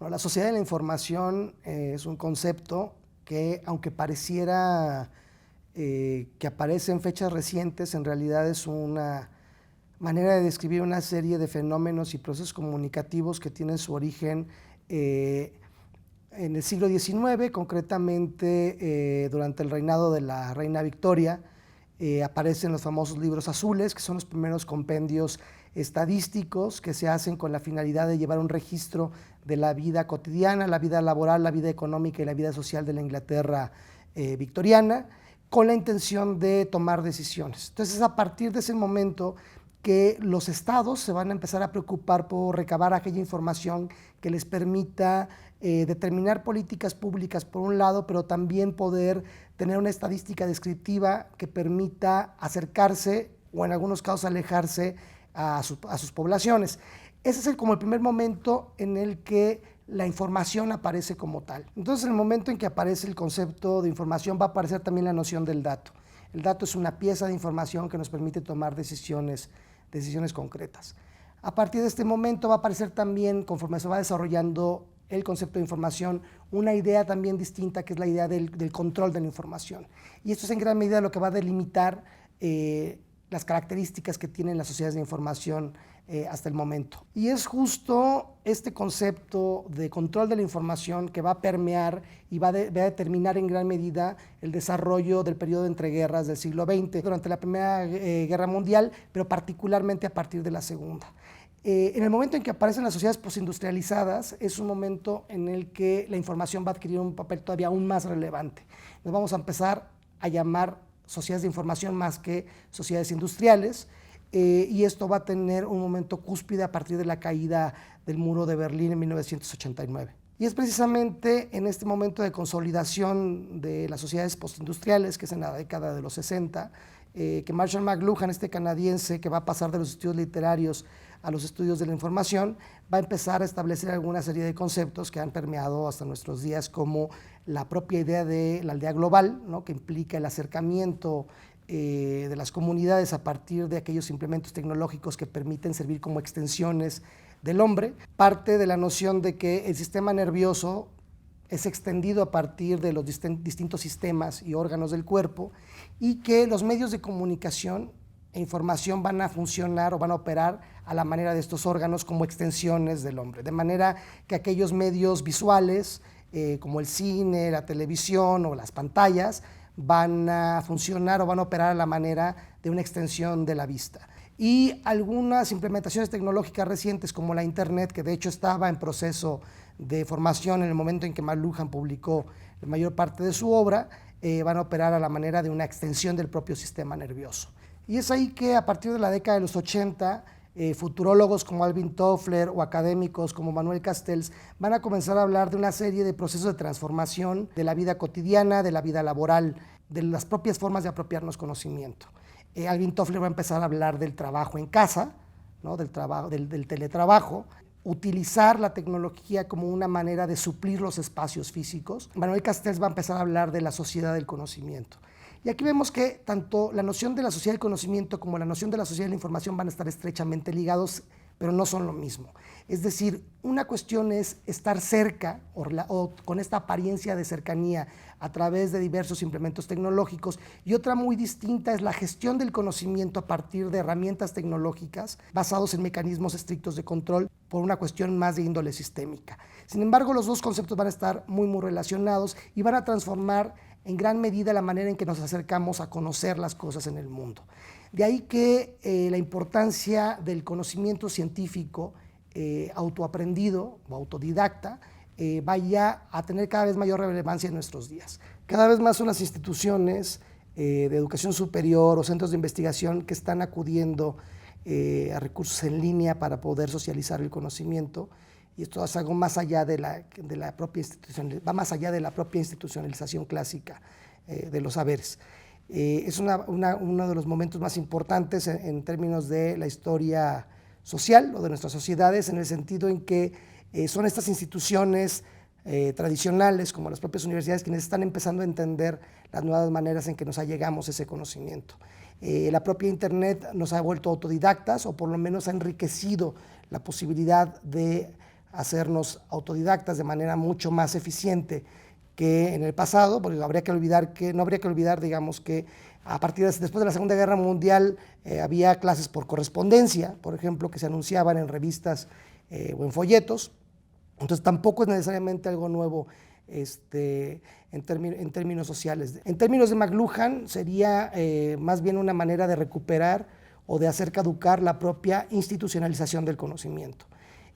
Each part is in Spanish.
Bueno, la sociedad de la información es un concepto que, aunque pareciera que aparece en fechas recientes, en realidad es una manera de describir una serie de fenómenos y procesos comunicativos que tienen su origen en el siglo XIX, concretamente durante el reinado de la reina Victoria. Aparecen los famosos libros azules, que son los primeros compendios estadísticos que se hacen con la finalidad de llevar un registro de la vida cotidiana, la vida laboral, la vida económica y la vida social de la Inglaterra victoriana, con la intención de tomar decisiones. Entonces, es a partir de ese momento que los estados se van a empezar a preocupar por recabar aquella información que les permita determinar políticas públicas por un lado, pero también poder tener una estadística descriptiva que permita acercarse o en algunos casos alejarse a sus poblaciones. Ese es como el primer momento en el que la información aparece como tal. Entonces, en el momento en que aparece el concepto de información, va a aparecer también la noción del dato. El dato es una pieza de información que nos permite tomar decisiones concretas. A partir de este momento va a aparecer también, conforme se va desarrollando el concepto de información, una idea también distinta, que es la idea del control de la información. Y esto es en gran medida lo que va a delimitar las características que tienen las sociedades de información hasta el momento. Y es justo este concepto de control de la información que va a permear y va a determinar en gran medida el desarrollo del periodo de entreguerras del siglo XX, durante la Primera Guerra Mundial, pero particularmente a partir de la Segunda. En el momento en que aparecen las sociedades postindustrializadas, es un momento en el que la información va a adquirir un papel todavía aún más relevante. Nos vamos a empezar a llamar sociedades de información más que sociedades industriales, y esto va a tener un momento cúspide a partir de la caída del muro de Berlín en 1989. Y es precisamente en este momento de consolidación de las sociedades postindustriales, que es en la década de los 60, que Marshall McLuhan, este canadiense que va a pasar de los estudios literarios a los estudios de la información, va a empezar a establecer alguna serie de conceptos que han permeado hasta nuestros días, como la propia idea de la aldea global, ¿no?, que implica el acercamiento de las comunidades a partir de aquellos implementos tecnológicos que permiten servir como extensiones del hombre. Parte de la noción de que el sistema nervioso es extendido a partir de los distintos sistemas y órganos del cuerpo, y que los medios de comunicación e información van a funcionar o van a operar a la manera de estos órganos como extensiones del hombre, de manera que aquellos medios visuales como el cine, la televisión o las pantallas van a funcionar o van a operar a la manera de una extensión de la vista. Y algunas implementaciones tecnológicas recientes, como la Internet, que de hecho estaba en proceso de formación en el momento en que McLuhan publicó la mayor parte de su obra, van a operar a la manera de una extensión del propio sistema nervioso. Y es ahí que a partir de la década de los 80, futurólogos como Alvin Toffler o académicos como Manuel Castells van a comenzar a hablar de una serie de procesos de transformación de la vida cotidiana, de la vida laboral, de las propias formas de apropiarnos conocimiento. Alvin Toffler va a empezar a hablar del trabajo en casa, ¿no?, del teletrabajo, utilizar la tecnología como una manera de suplir los espacios físicos. Manuel Castells va a empezar a hablar de la sociedad del conocimiento. Y aquí vemos que tanto la noción de la sociedad del conocimiento como la noción de la sociedad de la información van a estar estrechamente ligados, pero no son lo mismo. Es decir, una cuestión es estar cerca o con esta apariencia de cercanía a través de diversos implementos tecnológicos, y otra muy distinta es la gestión del conocimiento a partir de herramientas tecnológicas basados en mecanismos estrictos de control por una cuestión más de índole sistémica. Sin embargo, los dos conceptos van a estar muy relacionados y van a transformar en gran medida la manera en que nos acercamos a conocer las cosas en el mundo. De ahí que la importancia del conocimiento científico autoaprendido o autodidacta vaya a tener cada vez mayor relevancia en nuestros días. Cada vez más son las instituciones de educación superior o centros de investigación que están acudiendo a recursos en línea para poder socializar el conocimiento, y esto es algo más allá de la propia institución, va más allá de la propia institucionalización clásica de los saberes. Es uno de los momentos más importantes en términos de la historia social o de nuestras sociedades, en el sentido en que son estas instituciones tradicionales, como las propias universidades, quienes están empezando a entender las nuevas maneras en que nos allegamos a ese conocimiento. La propia Internet nos ha vuelto autodidactas, o por lo menos ha enriquecido la posibilidad de hacernos autodidactas de manera mucho más eficiente que en el pasado, porque no habría que olvidar, digamos, que a partir después de la Segunda Guerra Mundial había clases por correspondencia, por ejemplo, que se anunciaban en revistas o en folletos. Entonces tampoco es necesariamente algo nuevo en términos sociales. En términos de McLuhan sería más bien una manera de recuperar o de hacer caducar la propia institucionalización del conocimiento.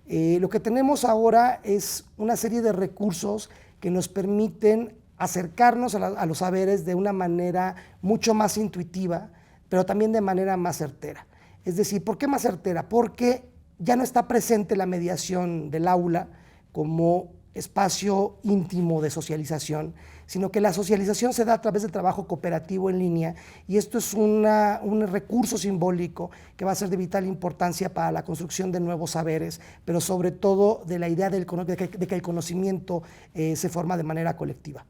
Lo que tenemos ahora es una serie de recursos que nos permiten acercarnos a los saberes de una manera mucho más intuitiva, pero también de manera más certera. Es decir, ¿por qué más certera? Porque ya no está presente la mediación del aula como espacio íntimo de socialización, sino que la socialización se da a través del trabajo cooperativo en línea, y esto es un recurso simbólico que va a ser de vital importancia para la construcción de nuevos saberes, pero sobre todo de la idea de que el conocimiento se forma de manera colectiva.